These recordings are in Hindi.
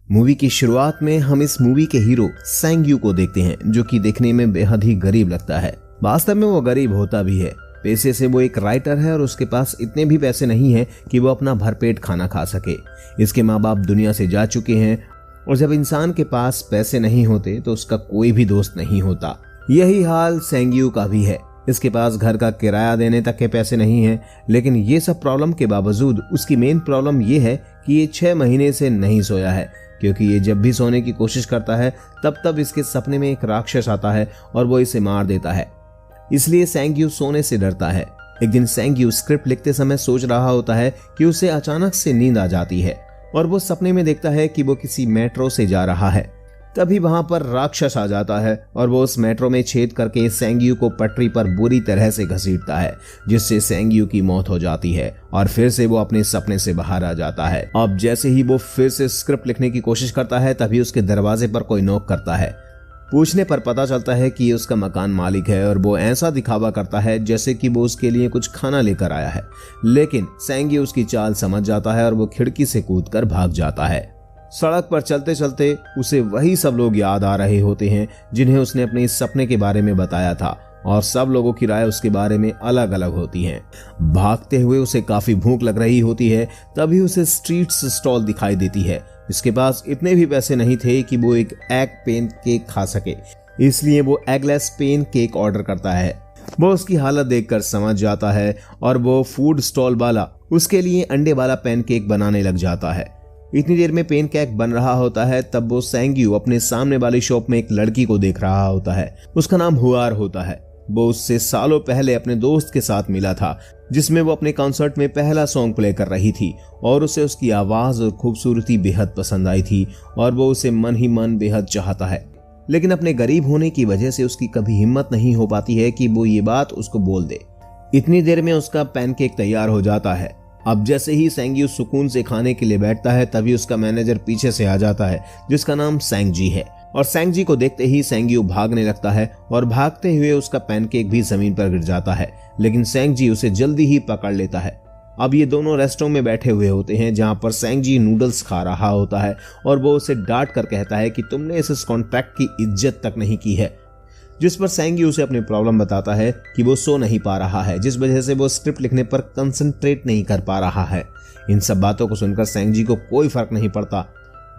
मूवी की शुरुआत में हम इस मूवी के हीरो सेंग्यू को देखते हैं, जो कि देखने में बेहद ही गरीब लगता है। वास्तव में वो गरीब होता भी है। पैसे से वो एक राइटर है और उसके पास इतने भी पैसे नहीं है कि वो अपना भरपेट खाना खा सके। इसके माँ बाप दुनिया से जा चुके हैं और जब इंसान के पास पैसे नहीं होते तो उसका कोई भी दोस्त नहीं होता। यही हाल सेंग्यू का भी है। इसके पास घर का किराया देने तक के पैसे नहीं है, लेकिन ये सब प्रॉब्लम के बावजूद उसकी मेन प्रॉब्लम ये है कि ये 6 महीने से नहीं सोया है, क्योंकि ये जब भी सोने की कोशिश करता है तब इसके सपने में एक राक्षस आता है और वो इसे मार देता है। इसलिए सेंग्यू सोने से डरता है। एक दिन सेंग्यू स्क्रिप्ट लिखते समय सोच रहा होता है कि उसे अचानक से नींद आ जाती है और वो सपने में देखता है कि वो किसी मेट्रो से जा रहा है। तभी वहां पर राक्षस आ जाता है और वो उस मेट्रो में छेद करके सेंग्यू को पटरी पर बुरी तरह से घसीटता है, जिससे सेंग्यू की मौत हो जाती है और फिर से वो अपने सपने से बाहर आ जाता है। अब जैसे ही वो फिर से स्क्रिप्ट लिखने की कोशिश करता है तभी उसके दरवाजे पर कोई नॉक करता है। पूछने पर पता चलता है कि ये उसका मकान मालिक है और वो ऐसा दिखावा करता है जैसे कि वो उसके लिए कुछ खाना लेकर आया है, लेकिन सेंग्यू उसकी चाल समझ जाता है और वो खिड़की से कूदकर भाग जाता है। सड़क पर चलते चलते उसे वही सब लोग याद आ रहे होते हैं जिन्हें उसने अपने इस सपने के बारे में बताया था और सब लोगों की राय उसके बारे में अलग अलग होती है। भागते हुए उसे काफी भूख लग रही होती है, तभी उसे स्ट्रीट्स स्टॉल दिखाई देती है। इसके पास इतने भी पैसे नहीं थे कि वो एक एग पेन केक खा सके, इसलिए वो एगलेस पेन केक ऑर्डर करता है। वो उसकी हालत देखकर समझ जाता है और वो फूड स्टॉल वाला उसके लिए अंडे वाला पैन केक बनाने लग जाता है। इतनी देर में पेन केक बन रहा होता है तब वो सेंग्यू अपने सामने वाली शॉप में एक लड़की को देख रहा होता है। उसका नाम हुआर होता है। वो उससे सालों पहले अपने दोस्त के साथ मिला था, जिसमें वो अपने कॉन्सर्ट में पहला सॉन्ग प्ले कर रही थी और उसे उसकी आवाज और खूबसूरती बेहद पसंद आई थी और वो उसे मन ही मन बेहद चाहता है। लेकिन अपने गरीब होने की वजह से उसकी कभी हिम्मत नहीं हो पाती है कि वो ये बात उसको बोल दे। इतनी देर में उसका पैनकेक तैयार हो जाता है। अब जैसे ही सेंग्यू सुकून से खाने के लिए बैठता है तभी उसका मैनेजर पीछे से आ जाता है, जिसका नाम सेंगजी है, और सेंगजी को देखते ही सेंग्यू भागने लगता है और भागते हुए उसका पैनकेक भी जमीन पर गिर जाता है, लेकिन सेंगजी उसे जल्दी ही पकड़ लेता है। अब ये दोनों रेस्टोरेंट में बैठे हुए होते हैं जहां पर सेंगजी नूडल्स खा रहा होता है और वो उसे डांट कर कहता है कि तुमने इस कॉन्ट्रैक्ट की इज्जत तक नहीं की है, जिस पर सेंग्यू उसे अपनी प्रॉब्लम बताता है कि वो सो नहीं पा रहा है, जिस वजह से वो स्क्रिप्ट लिखने पर कंसंट्रेट नहीं कर पा रहा है। इन सब बातों को सुनकर सेंग्जी को कोई फर्क नहीं पड़ता।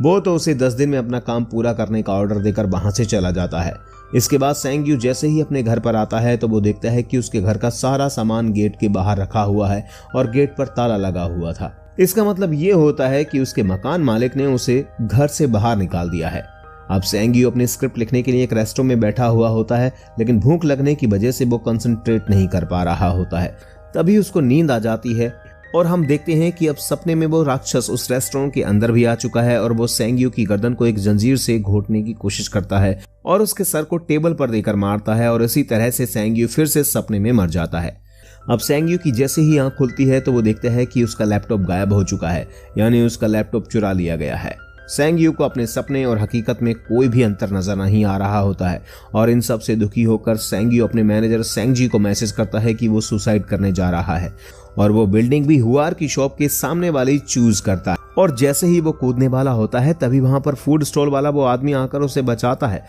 वो तो उसे 10 दिन में अपना काम पूरा करने का ऑर्डर देकर वहां से चला जाता है। इसके बाद सेंग्यू जैसे ही अपने घर पर आता है तो वो देखता है कि उसके घर का सारा सामान गेट के बाहर रखा हुआ है और गेट पर ताला लगा हुआ था। इसका मतलब ये होता है कि उसके मकान मालिक ने उसे घर से बाहर निकाल दिया है। अब सेंग्यू अपनी स्क्रिप्ट लिखने के लिए एक रेस्टोरेंट में बैठा हुआ होता है, लेकिन भूख लगने की वजह से वो कंसंट्रेट नहीं कर पा रहा होता है। तभी उसको नींद आ जाती है और हम देखते हैं कि अब सपने में वो राक्षस उस रेस्टोरेंट के अंदर भी आ चुका है और वो सेंग्यू की गर्दन को एक जंजीर से घोटने की कोशिश करता है और उसके सर को टेबल पर देकर मारता है और इसी तरह से सेंग्यू फिर से सपने में मर जाता है। अब सेंग्यू की जैसे ही आंख खुलती है तो वो देखता है कि उसका लैपटॉप गायब हो चुका है, यानी उसका लैपटॉप चुरा लिया गया है। सेंग्यू को अपने सपने और हकीकत में कोई भी अंतर नजर नहीं आ रहा होता है और इन सब से दुखी होकर सेंग्यू अपने मैनेजर सेंगजी को मैसेज करता है कि वो सुसाइड करने जा रहा है और वो बिल्डिंग भी हुआर की शॉप के सामने वाली चूज करता है। और जैसे ही वो कूदने वाला होता है तभी वहां पर फूड स्टॉल वाला वो आदमी आकर उसे बचाता है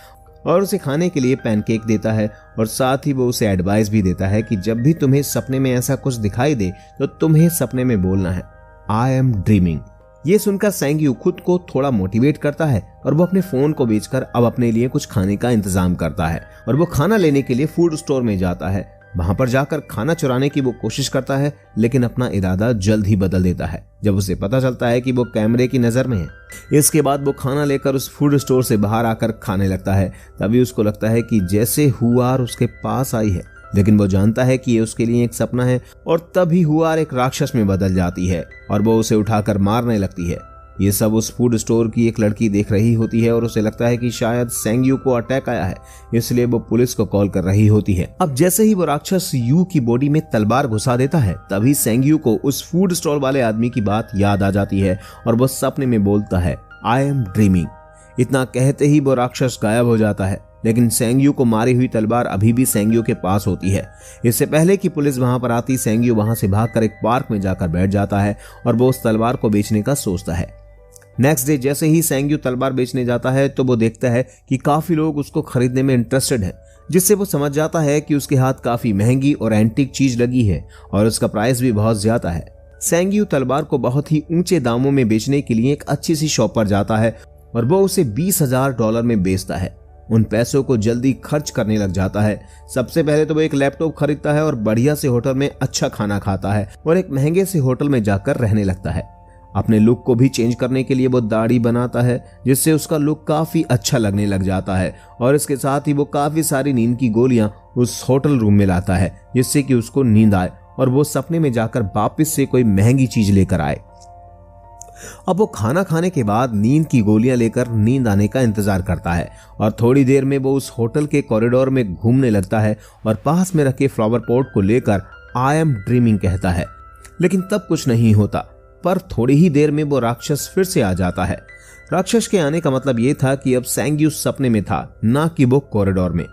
और उसे खाने के लिए पैनकेक देता है और साथ ही वो उसे एडवाइस भी देता है कि जब भी तुम्हें सपने में ऐसा कुछ दिखाई दे तो तुम्हें सपने में बोलना है, आई एम ड्रीमिंग। ये सुनकर सेंग्यू खुद को थोड़ा मोटिवेट करता है और वो अपने फोन को बेचकर अब अपने लिए कुछ खाने का इंतजाम करता है और वो खाना लेने के लिए फूड स्टोर में जाता है। वहां पर जाकर खाना चुराने की वो कोशिश करता है, लेकिन अपना इरादा जल्द ही बदल देता है जब उसे पता चलता है कि वो कैमरे की नजर में है। इसके बाद वो खाना लेकर उस फूड स्टोर से बाहर आकर खाने लगता है। तभी उसको लगता है कि जैसे हुआर उसके पास आई है, लेकिन वो जानता है कि ये उसके लिए एक सपना है और तभी हुआर एक राक्षस में बदल जाती है और वो उसे उठाकर मारने लगती है। ये सब उस फूड स्टोर की एक लड़की देख रही होती है और उसे लगता है कि शायद सेंग्यू को अटैक आया है, इसलिए वो पुलिस को कॉल कर रही होती है। अब जैसे ही वो राक्षस यू की बॉडी में तलवार घुसा देता है तभी सेंग्यू को उस फूड स्टॉल वाले आदमी की बात याद आ जाती है और वो सपने में बोलता है, आई एम ड्रीमिंग। इतना कहते ही वो राक्षस गायब हो जाता है, लेकिन सेंग्यू को मारी हुई तलवार अभी भी सेंग्यू के पास होती है। इससे पहले कि पुलिस वहां पर आती, सेंग्यू वहां से भागकर एक पार्क में जाकर बैठ जाता है और वो उस तलवार को बेचने का सोचता है। नेक्स्ट डे जैसे ही सेंग्यू तलवार बेचने जाता है तो वो देखता है कि काफी लोग उसको खरीदने में इंटरेस्टेड हैं, जिससे वो समझ जाता है कि उसके हाथ काफी महंगी और एंटीक चीज लगी है और उसका प्राइस भी बहुत ज्यादा है। सेंग्यू तलवार को बहुत ही ऊंचे दामों में बेचने के लिए एक अच्छी सी शॉप पर जाता है और वो उसे $20,000 में बेचता है। उन पैसों को जल्दी खर्च करने लग जाता है। सबसे पहले तो वो एक लैपटॉप खरीदता है और बढ़िया से होटल में अच्छा खाना खाता है और एक महंगे से होटल में जाकर रहने लगता है। अपने लुक को भी चेंज करने के लिए वो दाढ़ी बनाता है, जिससे उसका लुक काफी अच्छा लगने लग जाता है और इसके साथ ही वो काफी सारी नींद की गोलियां उस होटल रूम में लाता है, जिससे कि उसको नींद आए और वो सपने में जाकर वापस से कोई महंगी चीज लेकर आए। अब वो खाना खाने के बाद नींद की गोलियां लेकर नींद आने का इंतजार करता है और थोड़ी देर में वो उस होटल के कॉरिडोर में घूमने लगता है और पास में रखे फ्लावर पॉट को लेकर आई एम ड्रीमिंग कहता है, लेकिन तब कुछ नहीं होता। पर थोड़ी ही देर में वो राक्षस फिर से आ जाता है। राक्षस के आने का मतलब ये था कि अब सेंग्यू सपने में था, ना कि वो कॉरिडोर में।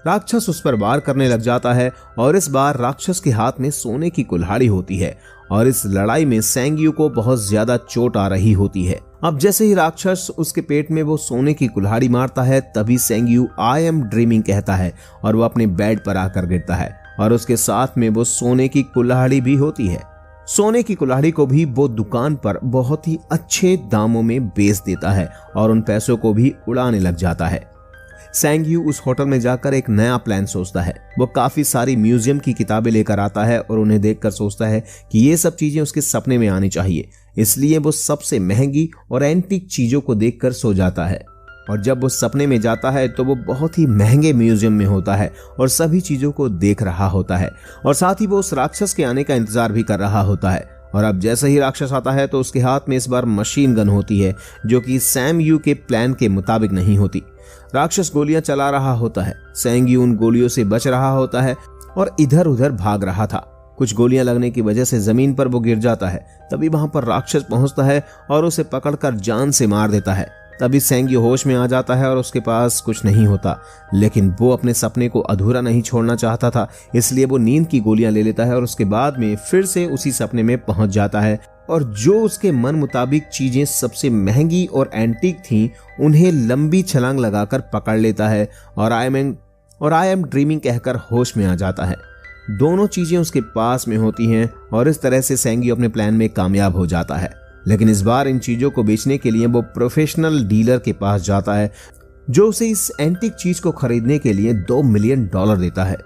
राक्षस उस पर वार करने लग जाता है और इस बार राक्षस के हाथ में सोने की कुल्हाड़ी होती है और इस लड़ाई में सेंग्यू को बहुत ज्यादा चोट आ रही होती है। अब जैसे ही राक्षस उसके पेट में वो सोने की कुल्हाड़ी मारता है, तभी सेंग्यू आई एम ड्रीमिंग कहता है और वो अपने बेड पर आकर गिरता है और उसके साथ में वो सोने की कुल्हाड़ी भी होती है। सोने की कुल्हाड़ी को भी वो दुकान पर बहुत ही अच्छे दामों में बेच देता है और उन पैसों को भी उड़ाने लग जाता है। सेंग्यू उस होटल में जाकर एक नया प्लान सोचता है। वो काफी सारी म्यूजियम की किताबें लेकर आता है और उन्हें देखकर सोचता है कि ये सब चीजें उसके सपने में आनी चाहिए, इसलिए वो सबसे महंगी और एंटीक चीजों को देखकर सो जाता है। और जब वो सपने में जाता है तो वो बहुत ही महंगे म्यूजियम में होता है और सभी चीजों को देख रहा होता है और साथ ही वो उस राक्षस के आने का इंतजार भी कर रहा होता है। और अब जैसे ही राक्षस आता है तो उसके हाथ में इस बार मशीन गन होती है, जो कि सैंग्यू के प्लान के मुताबिक नहीं होती। राक्षस गोलियां चला रहा होता है। सैंग्यू उन गोलियों से बच रहा होता है और इधर उधर भाग रहा था। कुछ गोलियां लगने की वजह से जमीन पर वो गिर जाता है। तभी वहां पर राक्षस पहुंचता है और उसे पकड़कर जान से मार देता है। तभी सेंग्यू होश में आ जाता है और उसके पास कुछ नहीं होता, लेकिन वो अपने सपने को अधूरा नहीं छोड़ना चाहता था, इसलिए वो नींद की गोलियां ले लेता है और उसके बाद में फिर से उसी सपने में पहुंच जाता है और जो उसके मन मुताबिक चीजें सबसे महंगी और एंटीक थीं, उन्हें लंबी छलांग लगाकर पकड़ लेता है और आई एम ड्रीमिंग कहकर होश में आ जाता है। दोनों चीजें उसके पास में होती हैं और इस तरह से सेंग्यू अपने प्लान में कामयाब हो जाता है। लेकिन इस बार इन चीजों को बेचने के लिए वो प्रोफेशनल डीलर के पास जाता है, जो उसे इस एंटीक चीज को खरीदने के लिए $2 मिलियन देता है।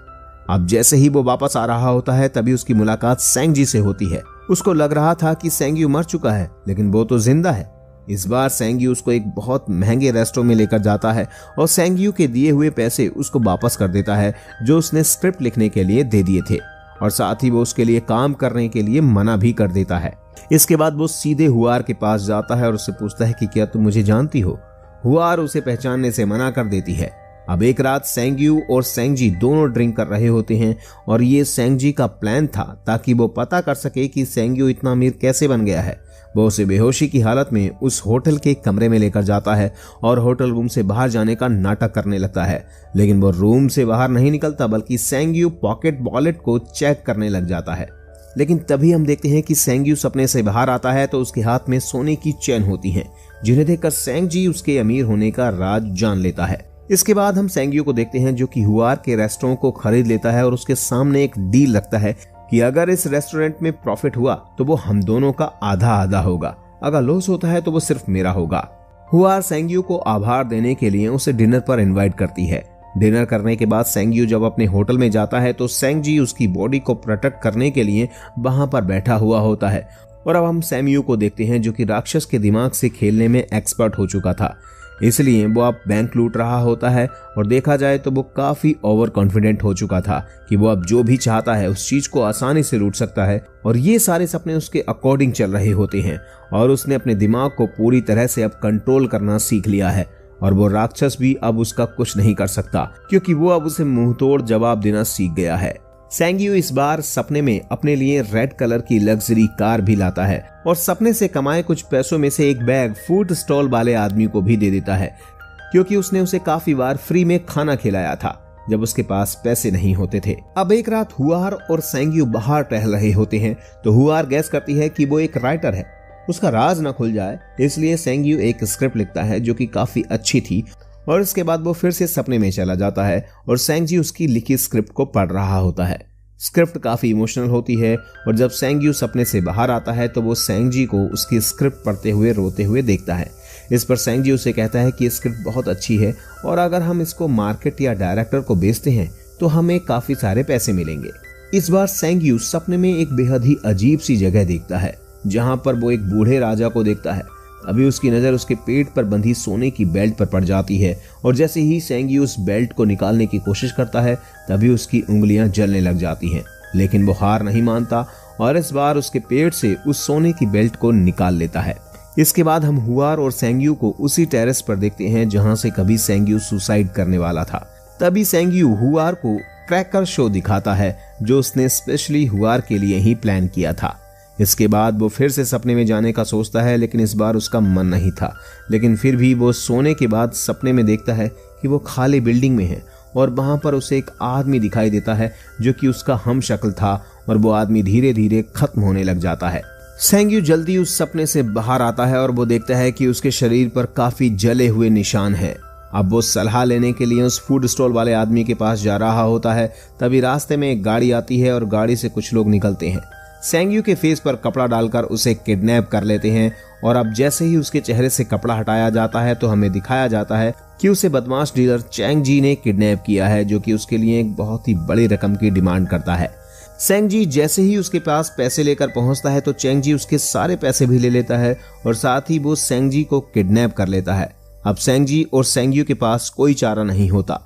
अब जैसे ही वो वापस आ रहा होता है तभी उसकी मुलाकात सेंग्यू से होती है। उसको लग रहा था कि सेंग्यू मर चुका है, लेकिन वो तो जिंदा है। इस बार सेंग्यू उसको एक बहुत महंगे रेस्टोरेंट में लेकर जाता है और सेंग्यू के दिए हुए पैसे उसको वापस कर देता है, जो उसने स्क्रिप्ट लिखने के लिए दे दिए थे, और साथ ही वो उसके लिए काम करने के लिए मना भी कर देता है। इसके बाद वो सीधे हुआर के पास जाता है और उससे पूछता है कि क्या तुम मुझे जानती हो। हुआर उसे पहचानने से मना कर देती है। अब एक रात सेंग्यू और सेंगजी दोनों ड्रिंक कर रहे होते हैं और ये सेंगजी का प्लान था ताकि वो पता कर सके कि सेंग्यू इतना अमीर कैसे बन गया है। वो उसे बेहोशी की हालत में उस होटल के कमरे में लेकर जाता है और होटल रूम से बाहर जाने का नाटक करने लगता है, लेकिन वो रूम से बाहर नहीं निकलता बल्कि सेंग्यू पॉकेट वॉलेट को चेक करने लग जाता है। लेकिन तभी हम देखते हैं कि सेंग्यू सपने से बाहर आता है तो उसके हाथ में सोने की चेन होती है, जिन्हें देखकर सेंगजी उसके अमीर होने का राज जान लेता है। इसके बाद हम सेंग्यू को देखते हैं जो कि हुआर के रेस्टोरेंट को खरीद लेता है और उसके सामने एक डील रखता है कि अगर इस रेस्टोरेंट में प्रॉफिट हुआ तो वो हम दोनों का आधा आधा होगा, अगर लॉस होता है तो वो सिर्फ मेरा होगा। हुआर सेंग्यू को आभार देने के लिए उसे डिनर पर इनवाइट करती है। डिनर करने के बाद सेंग्यू जब अपने होटल में जाता है तो सेंगजी उसकी बॉडी को प्रोटेक्ट करने के लिए वहां पर बैठा हुआ होता है। और अब हम सैम्यू को देखते हैं जो कि राक्षस के दिमाग से खेलने में एक्सपर्ट हो चुका था, इसलिए वो अब बैंक लूट रहा होता है। और देखा जाए तो वो काफी ओवर कॉन्फिडेंट हो चुका था कि वो अब जो भी चाहता है उस चीज को आसानी से लूट सकता है, और ये सारे सपने उसके अकॉर्डिंग चल रहे होते हैं और उसने अपने दिमाग को पूरी तरह से अब कंट्रोल करना सीख लिया है। और वो राक्षस भी अब उसका कुछ नहीं कर सकता क्योंकि वो अब उसे मुंहतोड़ जवाब देना सीख गया है। सेंग्यू इस बार सपने में अपने लिए रेड कलर की लग्जरी कार भी लाता है और सपने से कमाए कुछ पैसों में से एक बैग फूड स्टॉल वाले आदमी को भी दे देता है, क्योंकि उसने उसे काफी बार फ्री में खाना खिलाया था जब उसके पास पैसे नहीं होते थे। अब एक रात हुआर और सेंग्यू बाहर टहल रहे होते हैं तो हुआर गैस करती है कि वो एक राइटर है। उसका राज न खुल जाए, इसलिए सेंग्यू एक स्क्रिप्ट लिखता है जो कि काफी अच्छी थी, और इसके बाद वो फिर से सपने में चला जाता है और सेंग्यू उसकी लिखी स्क्रिप्ट को पढ़ रहा होता है। स्क्रिप्ट काफी इमोशनल होती है और जब सेंग्यू सपने से बाहर आता है तो वो सेंगजी को उसकी स्क्रिप्ट पढ़ते हुए रोते हुए देखता है। इस पर सेंग्यू उसे कहता है कि स्क्रिप्ट बहुत अच्छी है और अगर हम इसको मार्केट या डायरेक्टर को बेचते हैं तो हमें काफी सारे पैसे मिलेंगे। इस बार सेंग्यू सपने में एक बेहद ही अजीब सी जगह देखता है जहां पर वो एक बूढ़े राजा को देखता है। अभी उसकी नजर उसके पेट पर बंधी सोने की बेल्ट पर पड़ जाती है और जैसे ही सेंग्यू उस बेल्ट को निकालने की कोशिश करता है तभी उसकी उंगलियां जलने लग जाती हैं, लेकिन वो हार नहीं मानता और इस बार उसके पेट से उस सोने की बेल्ट को निकाल लेता है। इसके बाद हम हुआर और सेंग्यू को उसी टेरेस पर देखते हैं जहां से कभी सेंग्यू सुसाइड करने वाला था। तभी सेंग्यू हुआर को क्रैकर शो दिखाता है जो उसने स्पेशली हुआर के लिए ही प्लान किया था। इसके बाद वो फिर से सपने में जाने का सोचता है, लेकिन इस बार उसका मन नहीं था, लेकिन फिर भी वो सोने के बाद सपने में देखता है कि वो खाली बिल्डिंग में है और वहां पर उसे एक आदमी दिखाई देता है जो कि उसका हम शक्ल था और वो आदमी धीरे धीरे खत्म होने लग जाता है। सेंग्यू जल्दी उस सपने से बाहर आता है और वो देखता है कि उसके शरीर पर काफी जले हुए निशान हैं। अब वो सलाह लेने के लिए उस फूड स्टॉल वाले आदमी के पास जा रहा होता है, तभी रास्ते में एक गाड़ी आती है और गाड़ी से कुछ लोग निकलते हैं। सेंग्यू के फेस पर कपड़ा डालकर उसे किडनैप कर लेते हैं और अब जैसे ही उसके चेहरे से कपड़ा हटाया जाता है तो हमें दिखाया जाता है कि उसे बदमाश डीलर चैंगजी ने किडनैप किया है जो कि उसके लिए एक बहुत ही बड़ी रकम की डिमांड करता है। सेंगजी जैसे ही उसके पास पैसे लेकर पहुंचता है तो चैंगजी उसके सारे पैसे भी ले लेता है और साथ ही वो सेंगजी को किडनैप कर लेता है। अब सेंगजी और सेंग्यू के पास कोई चारा नहीं होता।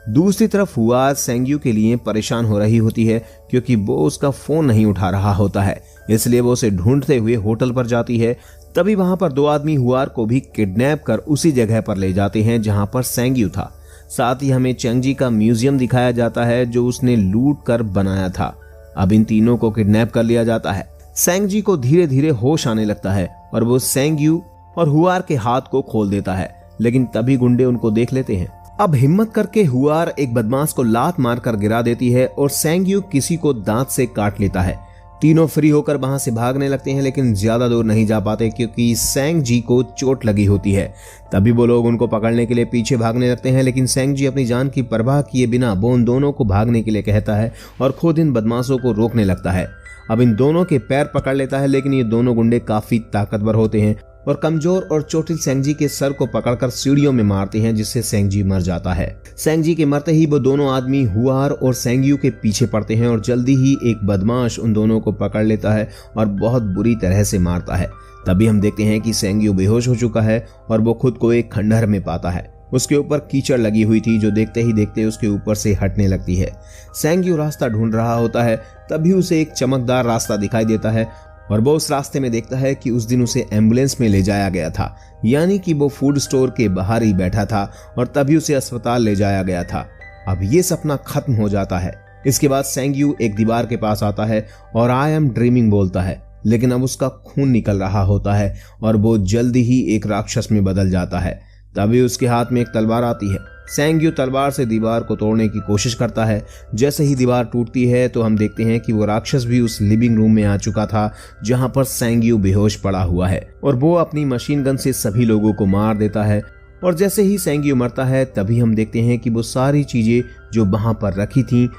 दूसरी तरफ हुआर सेंग्यू के लिए परेशान हो रही होती है क्योंकि वो उसका फोन नहीं उठा रहा होता है, इसलिए वो उसे ढूंढते हुए होटल पर जाती है। तभी वहां पर दो आदमी हुआर को भी किडनैप कर उसी जगह पर ले जाते हैं जहां पर सेंग्यू था। साथ ही हमें चैंगजी का म्यूजियम दिखाया जाता है जो उसने लूट कर बनाया था। अब इन तीनों को किडनैप कर लिया जाता है। सेंगजी को धीरे धीरे होश आने लगता है और वो सेंग्यू और हुआर के हाथ को खोल देता है, लेकिन तभी गुंडे उनको देख लेते हैं। अब हिम्मत करके हुआर एक बदमाश को लात मारकर गिरा देती है और सेंग्यू किसी को दांत से काट लेता है। तीनों फ्री होकर वहां से भागने लगते हैं, लेकिन ज्यादा दूर नहीं जा पाते क्योंकि सेंगजी को चोट लगी होती है। तभी वो लोग उनको पकड़ने के लिए पीछे भागने लगते हैं, लेकिन सेंगजी अपनी जान की परवाह किए बिना वो उन दोनों को भागने के लिए कहता है और खुद इन बदमाशों को रोकने लगता है। अब इन दोनों के पैर पकड़ लेता है, लेकिन ये दोनों गुंडे काफी ताकतवर होते हैं और कमजोर और चोटिल सेंगजी के सर को पकड़कर सीढ़ियों में मारते हैं, जिससे सेंगजी मर जाता है। सेंगजी के मरते ही वो दोनों आदमी हुआर और सेंग्यू के पीछे पड़ते हैं और जल्दी ही एक बदमाश उन दोनों को पकड़ लेता है और बहुत बुरी तरह से मारता है। तभी हम देखते हैं कि सेंग्यू बेहोश हो चुका है और वो खुद को एक खंडहर में पाता है। उसके ऊपर कीचड़ लगी हुई थी जो देखते ही देखते उसके ऊपर से हटने लगती है। सेंग्यू रास्ता ढूंढ रहा होता है, तभी उसे एक चमकदार रास्ता दिखाई देता है और वो उस रास्ते में देखता है कि उस दिन उसे एम्बुलेंस में ले जाया गया था, यानी कि वो फूड स्टोर के बाहर ही बैठा था और तभी उसे अस्पताल ले जाया गया था। अब ये सपना खत्म हो जाता है। इसके बाद सेंग्यू एक दीवार के पास आता है और आई एम ड्रीमिंग बोलता है, लेकिन अब उसका खून निकल रहा होता है और वो जल्दी ही एक राक्षस में बदल जाता है। तभी उसके हाथ में एक तलवार आती है। सेंग्यू तलवार से दीवार को तोड़ने की कोशिश करता है। जैसे ही दीवार टूटती है तो हम देखते हैं कि वो राक्षस भी उस लिविंग रूम में आ चुका था जहां पर सेंग्यू बेहोश पड़ा हुआ है और वो अपनी मशीन गन से सभी लोगों को मार देता है। और जैसे ही सेंग्यू मरता है तभी हम देखते हैं कि वो सारी चीजें जो वहां पर रखी थी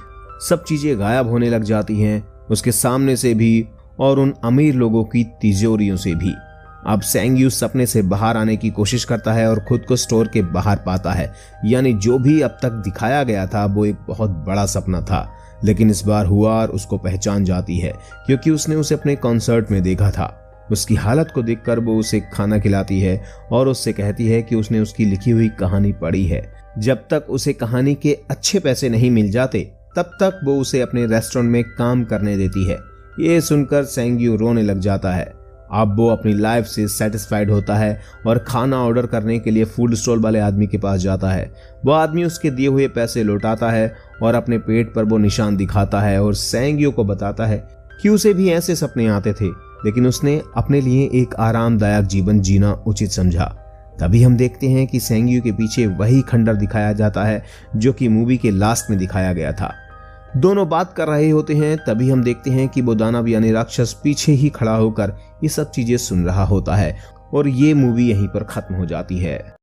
सब चीजें गायब होने लग जाती हैं, उसके सामने से भी और उन अमीर लोगों की तिजोरियों से भी। अब सेंग्यू सपने से बाहर आने की कोशिश करता है और खुद को स्टोर के बाहर पाता है, यानी जो भी अब तक दिखाया गया था वो एक बहुत बड़ा सपना था। लेकिन इस बार हुआर उसको पहचान जाती है क्योंकि उसने उसे अपने कॉन्सर्ट में देखा था। उसकी हालत को देखकर वो उसे खाना खिलाती है और उससे कहती है कि उसने उसकी लिखी हुई कहानी पढ़ी है। जब तक उसे कहानी के अच्छे पैसे नहीं मिल जाते तब तक वो उसे अपने रेस्टोरेंट में काम करने देती है। ये सुनकर सेंग्यू रोने लग जाता है। अब वो अपनी लाइफ से सेटिस्फाइड होता है और खाना ऑर्डर करने के लिए फूड स्टॉल वाले आदमी के पास जाता है। वो आदमी उसके दिए हुए पैसे लौटाता है और अपने पेट पर वो निशान दिखाता है और सेंग्यू को बताता है कि उसे भी ऐसे सपने आते थे, लेकिन उसने अपने लिए एक आरामदायक जीवन जीना उचित समझा। तभी हम देखते हैं कि सेंग्यू के पीछे वही खंडर दिखाया जाता है जो कि मूवी के लास्ट में दिखाया गया था। दोनों बात कर रहे होते हैं, तभी हम देखते हैं कि वो दानव यानी राक्षस पीछे ही खड़ा होकर ये सब चीजें सुन रहा होता है और ये मूवी यहीं पर खत्म हो जाती है।